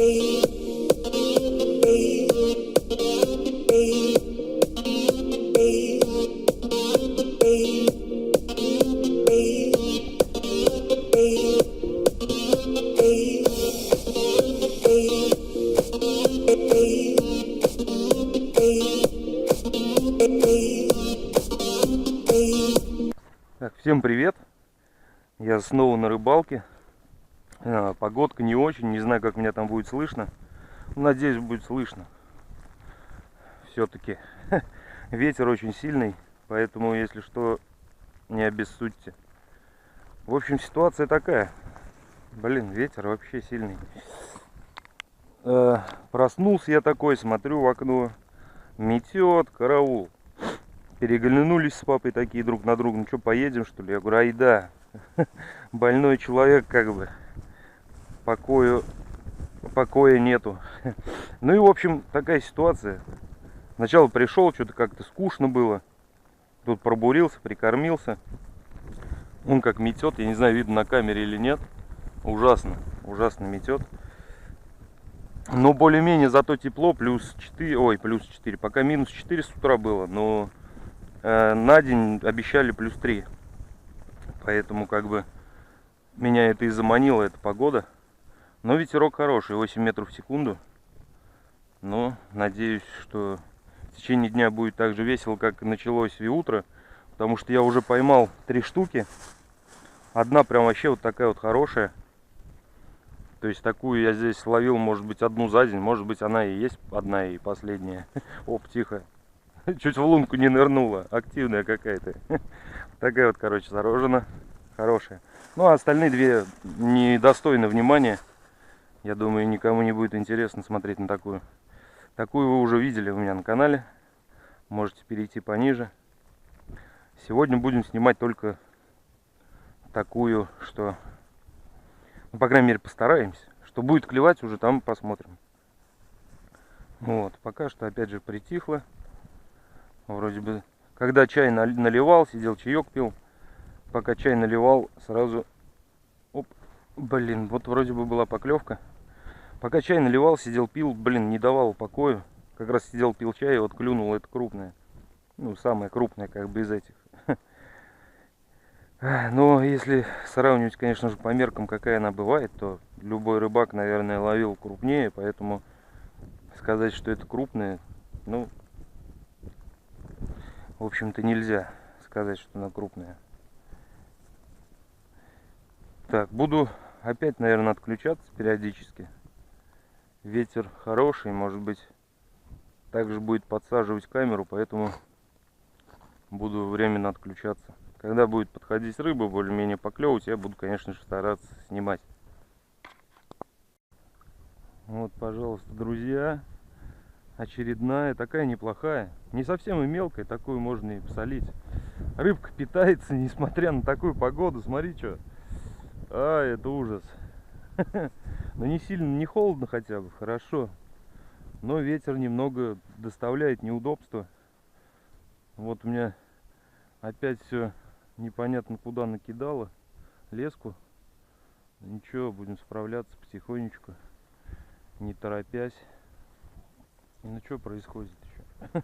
Так, всем привет! Я снова на рыбалке. Погодка не очень, не знаю, как меня там будет слышно. Надеюсь, будет слышно. Все-таки ветер очень сильный, поэтому, если что, не обессудьте. В общем, ситуация такая. Блин, ветер вообще сильный. Проснулся я такой, смотрю в окно. Метет, караул. Переглянулись с папой такие друг на друга. Ну что, поедем, что ли? Я говорю, айда. Больной человек, как бы. Покоя нету. Ну и, в общем, такая ситуация. Сначала пришел, что-то как-то скучно было. Тут пробурился, прикормился. Он как метет, я не знаю, видно на камере или нет. Ужасно, ужасно метет. Но более-менее зато тепло, плюс 4, пока минус 4 с утра было, но на день обещали плюс 3. Поэтому как бы меня это и заманило, эта погода. Но ветерок хороший, 8 метров в секунду. Но надеюсь, что в течение дня будет так же весело, как началось и утро. Потому что я уже поймал 3 штуки. Одна прям вообще вот такая вот хорошая. То есть такую я здесь ловил, может быть, одну за день. Может быть, она и есть одна и последняя. Оп, тихо. Чуть в лунку не нырнула. Активная какая-то. Такая вот, короче, зарожена. Хорошая. Ну, а остальные две недостойны внимания. Я думаю, никому не будет интересно смотреть на такую. Такую вы уже видели у меня на канале. Можете перейти пониже. Сегодня будем снимать только такую, что... Ну, по крайней мере, постараемся. Что будет клевать, уже там посмотрим. Вот, пока что, опять же, притихло. Вроде бы, когда чай наливал, сидел, чаек пил. Пока чай наливал, сразу... Оп, блин, вот вроде бы была поклевка. Пока чай наливал, сидел, пил, блин, не давал покою. Как раз сидел, пил чай, и вот клюнула эта крупная. Ну, самая крупная, как бы, из этих. Но если сравнивать, конечно же, по меркам, какая она бывает, то любой рыбак, наверное, ловил крупнее. Поэтому сказать, что это крупная, ну, в общем-то, нельзя сказать, что она крупная. Так, буду опять, наверное, отключаться периодически. Ветер хороший, может быть, также будет подсаживать камеру, поэтому буду временно отключаться. Когда будет подходить рыба, более-менее поклевывать, я буду, конечно же, стараться снимать. Вот, пожалуйста, друзья, очередная, такая неплохая, не совсем и мелкая, такую можно и посолить. Рыбка питается, несмотря на такую погоду, смотри, что. А, это ужас. Но не сильно, не холодно хотя бы, хорошо. Но ветер немного доставляет неудобства. Вот у меня опять все непонятно куда накидало. Леску. Ничего, будем справляться потихонечку, не торопясь. Ну что происходит еще?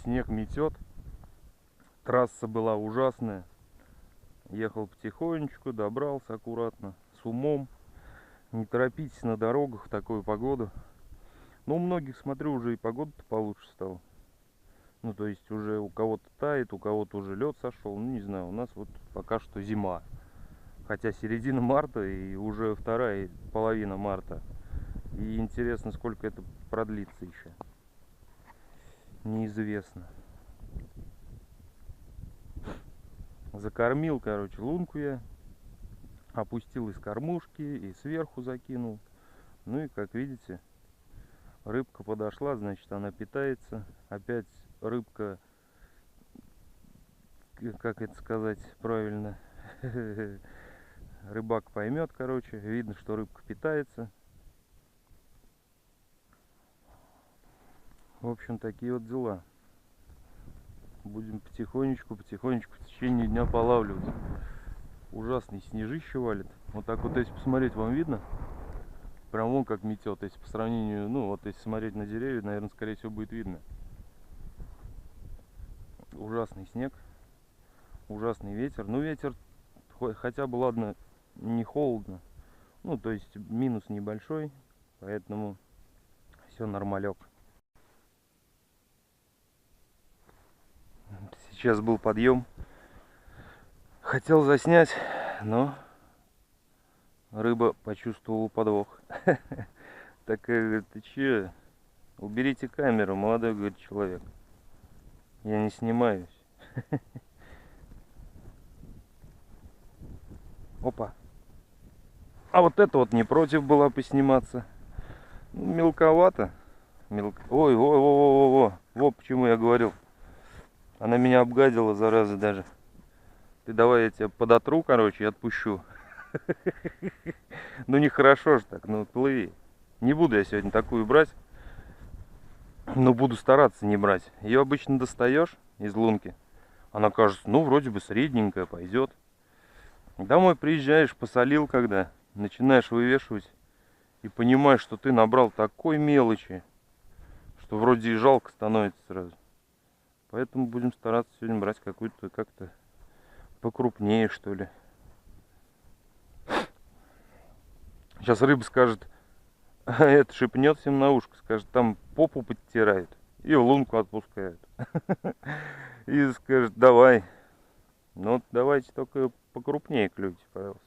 Снег метет. Трасса была ужасная. Ехал потихонечку, добрался аккуратно, с умом. Не торопитесь на дорогах в такую погоду. Ну, у многих, смотрю, уже и погода-то получше стала. Ну, то есть уже у кого-то тает, у кого-то уже лед сошел. Ну, не знаю, у нас вот пока что зима. Хотя середина марта и уже вторая половина марта. И интересно, сколько это продлится еще. Неизвестно. Закормил, короче, лунку я. Опустил из кормушки и сверху закинул. Ну и, как видите, рыбка подошла, значит, она питается. Опять рыбка, как это сказать правильно, рыбак поймет, короче. Видно, что рыбка питается. В общем, такие вот дела. Будем потихонечку в течение дня полавливать. Ужасный снежище валит. Вот так вот, если посмотреть, вам видно? Прям вон как метет, если по сравнению, ну вот если смотреть на деревья, наверное, скорее всего будет видно. Ужасный снег, ужасный ветер. Ну ветер хотя бы, ладно, не холодно. Ну то есть минус небольшой, поэтому все нормалек. Сейчас был подъем. Хотел заснять, но рыба почувствовала подвох. Такая говорит: ты че? Уберите камеру, молодой, говорит, человек. Я не снимаюсь. Опа. А вот это вот не против была посниматься. Ну, мелковато. Ой, ой, ой, ой, ой, вот почему я говорил. Она меня обгадила, зараза, даже. Ты давай я тебя подотру, короче, и отпущу. Ну нехорошо ж так, ну плыви. Не буду я сегодня такую брать. Но буду стараться не брать. Ее обычно достаешь из лунки. Она кажется, ну вроде бы средненькая, пойдет. Домой приезжаешь, посолил когда, начинаешь вывешивать и понимаешь, что ты набрал такой мелочи, что вроде и жалко становится сразу. Поэтому будем стараться сегодня брать какую-то как-то покрупнее, что ли. Сейчас рыба скажет, это шепнет всем на ушко, скажет, там попу подтирают и в лунку отпускают. И скажет, давай. Ну вот давайте только покрупнее клюйте, пожалуйста.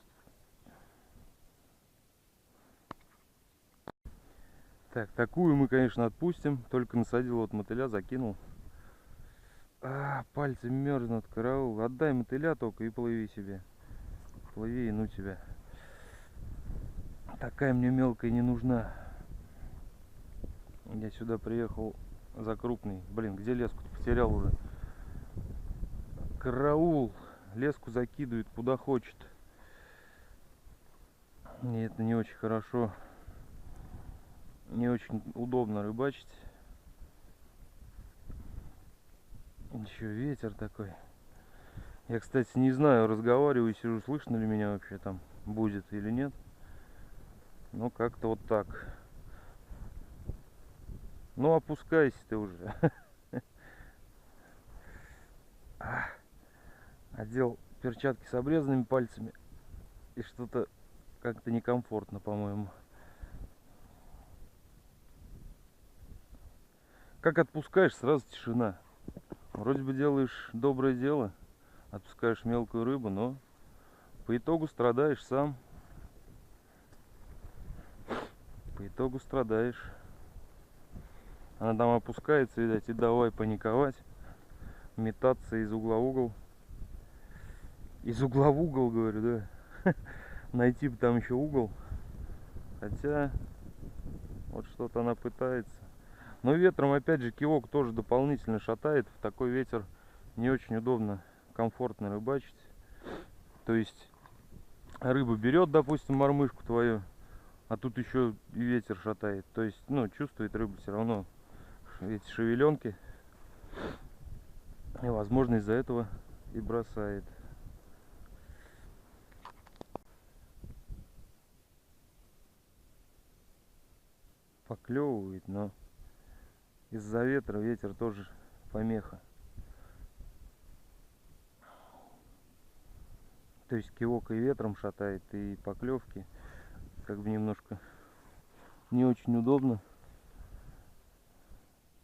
Так, такую мы, конечно, отпустим. Только насадил вот мотыля, закинул. Пальцы мерзнут, караул. Отдай мотыля только и плыви себе. Плыви, и ну тебя. Такая мне мелкая не нужна. Я сюда приехал за крупный. Блин, где леску? Потерял уже. Караул. Леску закидывает куда хочет. И это не очень хорошо. Не очень удобно рыбачить. Еще ветер такой. Я, кстати, не знаю, разговариваю, сижу, слышно ли меня вообще там будет или нет. Но как-то вот так. Ну, опускайся ты уже. Одел перчатки с обрезанными пальцами. И что-то как-то некомфортно, по-моему. Как отпускаешь, сразу тишина. Вроде бы делаешь доброе дело, отпускаешь мелкую рыбу, но по итогу страдаешь сам. По итогу страдаешь. Она там опускается, видать, и давай паниковать, метаться из угла в угол. Из угла в угол, говорю, да. Найти бы там еще угол. Хотя вот что-то она пытается. Но ветром, опять же, кивок тоже дополнительно шатает. В такой ветер не очень удобно, комфортно рыбачить. То есть рыба берет, допустим, мормышку твою, а тут еще и ветер шатает. То есть, ну, чувствует рыба все равно эти шевеленки. И, возможно, из-за этого и бросает. Поклевывает, но из-за ветра ветер тоже помеха. То есть кивок и ветром шатает, и поклевки как бы немножко не очень удобно.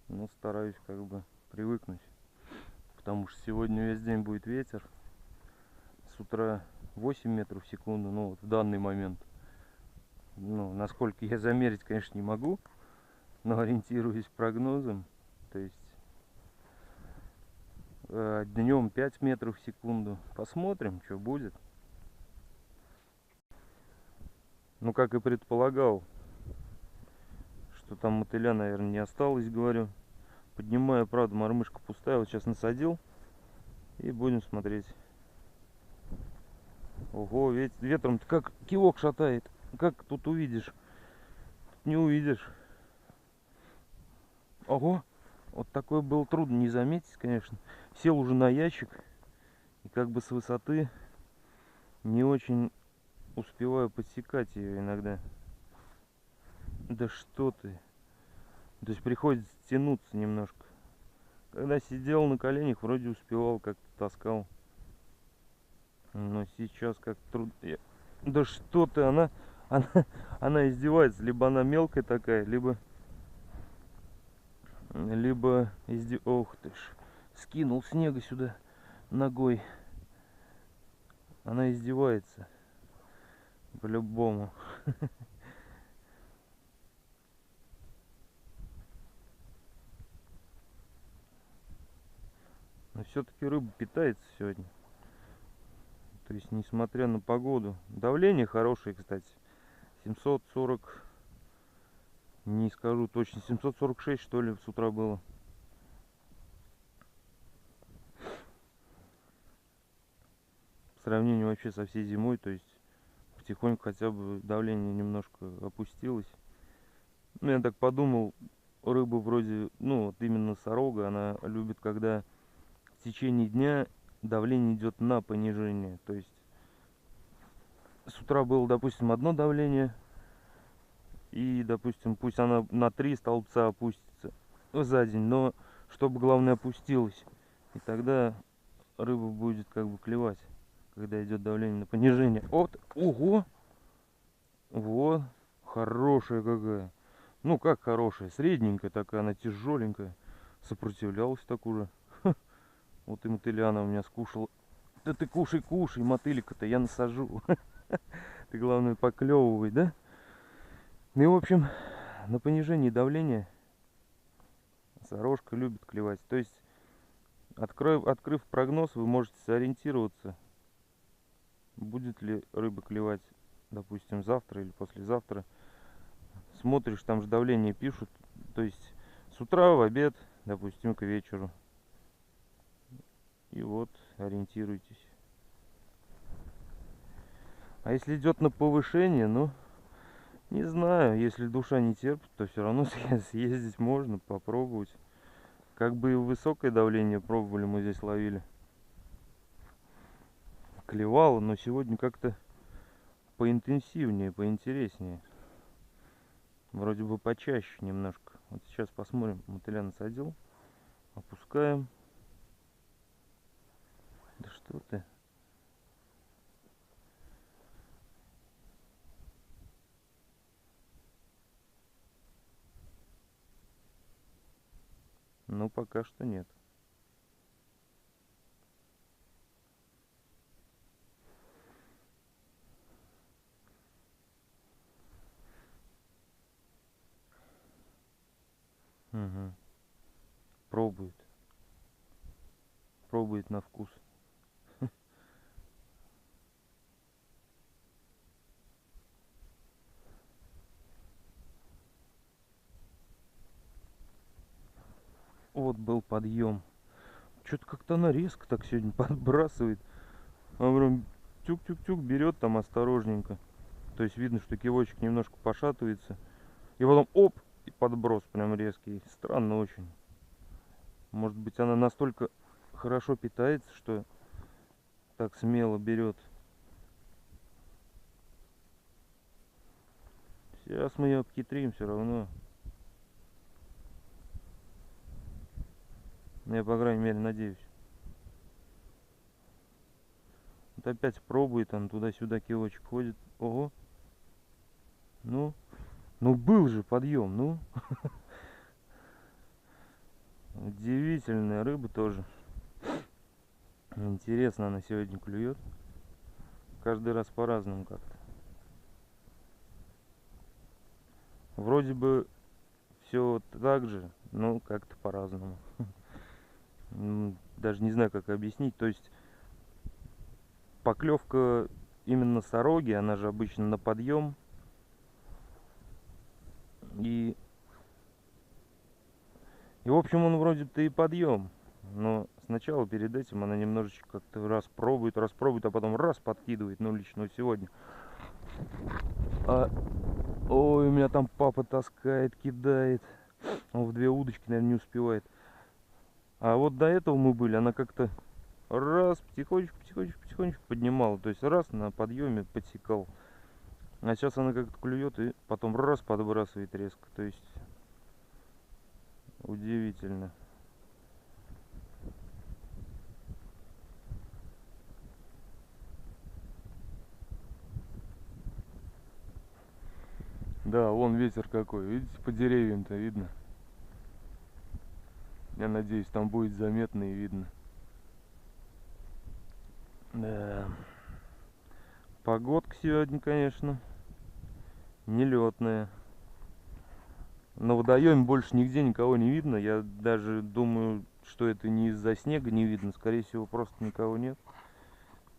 Но стараюсь как бы привыкнуть. Потому что сегодня весь день будет ветер. С утра 8 метров в секунду, ну вот в данный момент. Ну, насколько я замерить, конечно, не могу, но ориентируюсь прогнозом. То есть днем 5 метров в секунду. Посмотрим, что будет. Ну, как и предполагал, что там мотыля, наверное, не осталось, говорю. Поднимаю, правда, мормышка пустая. Вот сейчас насадил. И будем смотреть. Ого, ветром как кивок шатает. Как тут увидишь? Тут не увидишь. Ого, вот такое было трудно не заметить, конечно. Сел уже на ящик. И как бы с высоты не очень успеваю подсекать ее иногда. Да что ты? То есть приходится тянуться немножко. Когда сидел на коленях, вроде успевал, как-то таскал. Но сейчас как трудно. Да что ты, она, она издевается. Либо она мелкая такая, Ох ты ж. Скинул снега сюда ногой. Она издевается. По-любому. Но все-таки рыба питается сегодня. То есть, несмотря на погоду. Давление хорошее, кстати. 740, не скажу точно, 746 что ли с утра было. По сравнению вообще со всей зимой, то есть потихоньку хотя бы давление немножко опустилось. Ну, я так подумал, рыба вроде, ну, вот именно носорога, она любит, когда в течение дня давление идет на понижение. То есть с утра было, допустим, одно давление, и, допустим, пусть она на 3 столбца опустится за день, но чтобы, главное, опустилась. И тогда рыба будет как бы клевать, когда идет давление на понижение. Вот, ого! Вот, хорошая какая. Ну, как хорошая, средненькая такая, она тяжеленькая. Сопротивлялась так уже. Вот и мотыля она у меня скушала. Да ты кушай, кушай, мотылика-то я насажу. Ты, главное, поклевывай, да? Ну и, в общем, на понижении давления сорожка любит клевать. То есть, открыв прогноз, вы можете сориентироваться, будет ли рыба клевать, допустим, завтра или послезавтра. Смотришь, там же давление пишут. То есть, с утра, в обед, допустим, к вечеру. И вот, ориентируйтесь. А если идет на повышение, ну, не знаю, если душа не терпит, то все равно съездить можно, попробовать. Как бы и высокое давление пробовали, мы здесь ловили. Клевало, но сегодня как-то поинтенсивнее, поинтереснее. Вроде бы почаще немножко. Вот сейчас посмотрим. Мотыля насадил. Опускаем. Да что ты? Ну, пока что нет. Угу. Пробует. Пробует на вкус. Вот был подъем. Что-то как-то она резко так сегодня подбрасывает. Она прям тюк-тюк-тюк берет там осторожненько. То есть видно, что кивочек немножко пошатывается. И потом оп, и подброс прям резкий. Странно очень. Может быть, она настолько хорошо питается, что так смело берет. Сейчас мы ее обхитрим все равно. Я, по крайней мере, надеюсь. Вот опять пробует, он туда-сюда кивочек ходит. Ого. Ну, ну был же подъем, ну. Удивительная рыба тоже. Интересно она сегодня клюет. Каждый раз по-разному как-то. Вроде бы все так же, но как-то по-разному. Даже не знаю, как объяснить. То есть поклевка именно сороги, она же обычно на подъем. И в общем он вроде-то и подъем. Но сначала перед этим она немножечко как-то раз пробует, а потом раз подкидывает. Ну, лично сегодня. Ой, у меня там папа таскает, кидает. Он в две удочки, наверное, не успевает. А вот до этого мы были, она как-то раз потихонечку поднимала. То есть раз на подъеме подсекал. А сейчас она как-то клюет и потом раз подбрасывает резко. То есть удивительно. Да, вон ветер какой. Видите, по деревьям-то видно. Я надеюсь, там будет заметно и видно. Да. Погодка сегодня, конечно, нелетная. На водоеме больше нигде никого не видно. Я даже думаю, что это не из-за снега не видно. Скорее всего, просто никого нет.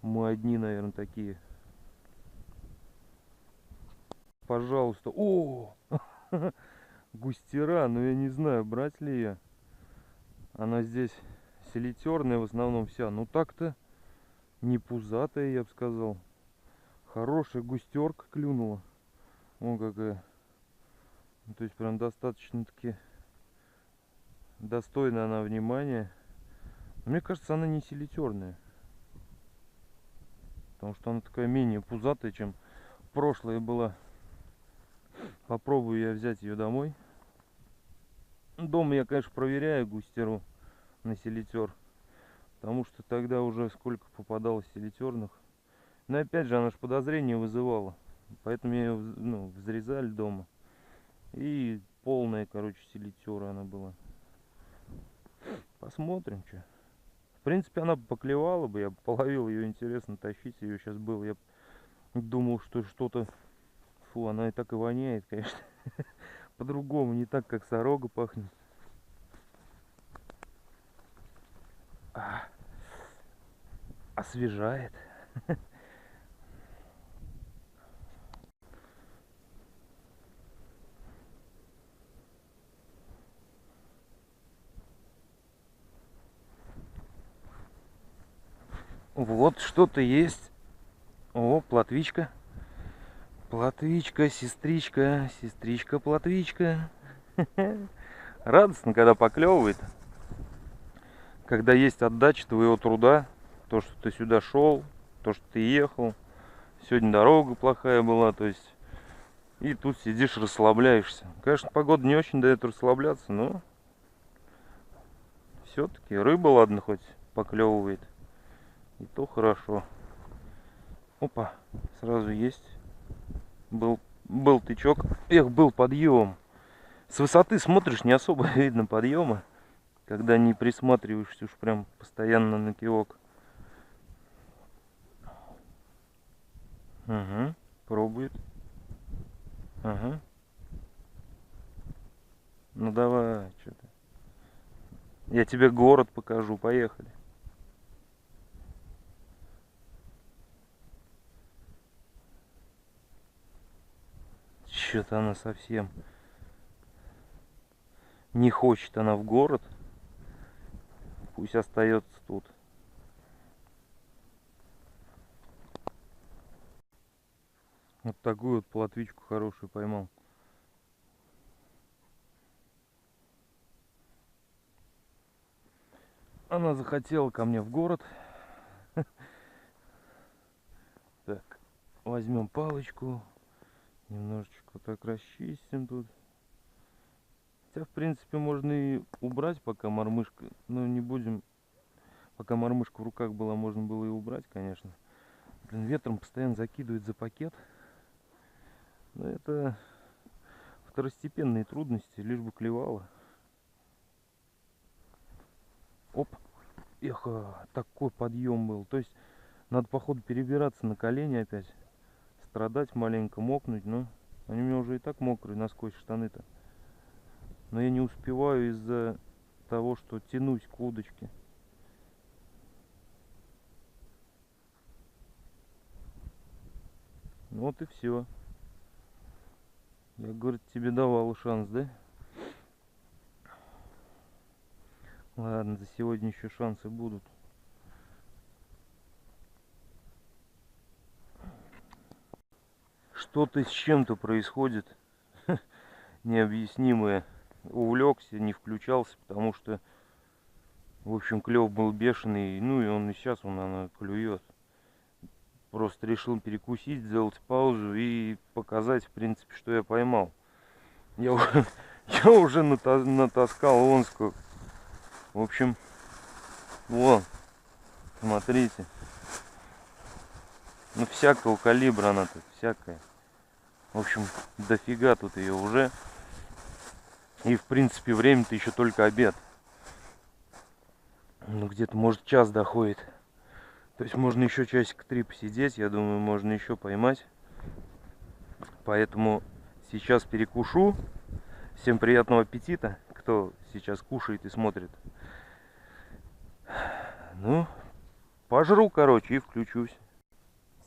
Мы одни, наверное, такие. Пожалуйста. О! Густера, но я не знаю, брать ли ее. Она здесь селитерная в основном вся. Ну так-то не пузатая, я бы сказал. Хорошая густерка клюнула. О, какая. Ну, то есть прям достаточно-таки достойна она внимания. Но мне кажется, она не селитерная. Потому что она такая менее пузатая, чем прошлая была. Попробую я взять ее домой. Дома я, конечно, проверяю густеру на селитер. Потому что тогда уже сколько попадалось селитерных. Но опять же, она же подозрение вызывала. Поэтому ее взрезали дома. И полная, короче, селитера она была. Посмотрим, что. В принципе, она бы поклевала бы. Я бы половил ее, интересно тащить ее сейчас было. Я думал, что что-то... Фу, она и так и воняет, конечно. По-другому, не так, как сорога пахнет. Освежает. Вот что-то есть. О, плотвичка. Плотвичка, сестричка, сестричка, плотвичка. Радостно, когда поклевывает. Когда есть отдача твоего труда. То, что ты сюда шел, то, что ты ехал. Сегодня дорога плохая была, то есть. И тут сидишь, расслабляешься. Конечно, погода не очень дает расслабляться, но все-таки рыба, ладно, хоть поклевывает. И то хорошо. Опа, сразу есть. Был тычок. Эх, был подъем. С высоты смотришь, не особо видно подъема. Когда не присматриваешься уж прям постоянно на кивок. Угу, пробует. Ага. Ну давай, что ты. Я тебе город покажу, поехали. Что-то она совсем не хочет она в город. Пусть остается тут. Вот такую вот плотвичку хорошую поймал. Она захотела ко мне в город. Так, возьмем палочку. Немножечко так расчистим тут. Хотя, в принципе, можно и убрать, пока мормышка. Но не будем. Пока мормышка в руках была, можно было и убрать, конечно. Блин, ветром постоянно закидывает за пакет. Но это второстепенные трудности, лишь бы клевало. Оп. Эх, такой подъем был. То есть надо, походу, перебираться на колени опять. Страдать маленько, мокнуть. Но они у меня уже и так мокрые насквозь штаны-то. Но я не успеваю из-за того, что тянусь к удочке. Вот и все. Я, говорит, тебе давал шанс, да? Ладно, за сегодня еще шансы будут. Что-то с чем-то происходит необъяснимое. Увлекся, не включался, потому что, в общем, клев был бешеный. Ну и он и сейчас она клюет. Просто решил перекусить, сделать паузу и показать, в принципе, что я поймал. Я уже натаскал вон сколько. В общем, вон, смотрите. Ну, всякого калибра она тут, всякая. В общем, дофига тут ее уже. И, в принципе, время-то еще только обед. Ну, где-то, может, час доходит. То есть можно еще часик 3 посидеть. Я думаю, можно еще поймать. Поэтому сейчас перекушу. Всем приятного аппетита, кто сейчас кушает и смотрит. Ну, пожру, короче, и включусь.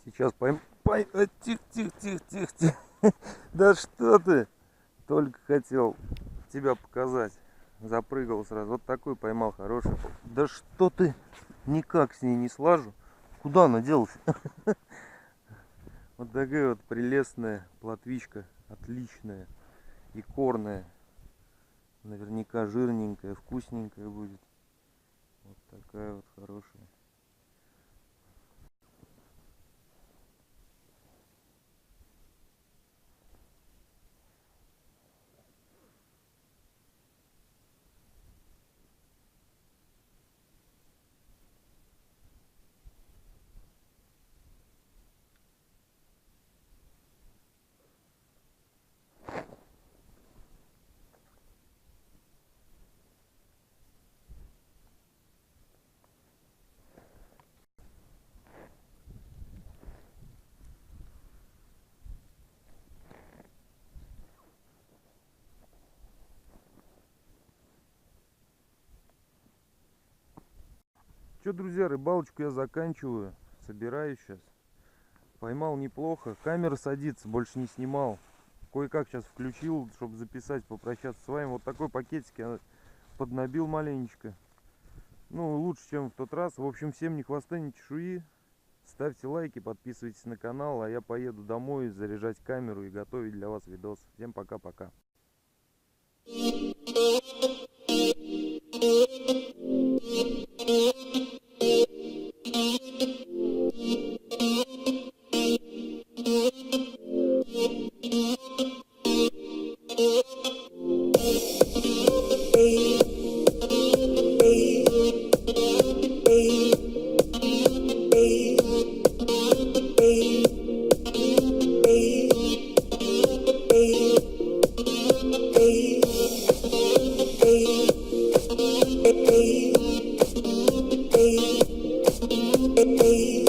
Сейчас пойму. Тихо, тихо, тихо, тихо, тихо. Да что ты? Только хотел тебя показать. Запрыгал сразу. Вот такой поймал, хороший. Да что ты? Никак с ней не слажу. Куда она делась? Вот такая вот прелестная плотвичка. Отличная. Икорная. Наверняка жирненькая, вкусненькая будет. Вот такая вот хорошая. Что, друзья, рыбалочку я заканчиваю. Собираюсь сейчас. Поймал неплохо. Камера садится, больше не снимал. Кое-как сейчас включил, чтобы записать, попрощаться с вами. Вот такой пакетик я поднабил маленечко. Ну, лучше, чем в тот раз. В общем, всем ни хвоста, ни чешуи. Ставьте лайки, подписывайтесь на канал. А я поеду домой заряжать камеру и готовить для вас видос. Всем пока-пока. Hey.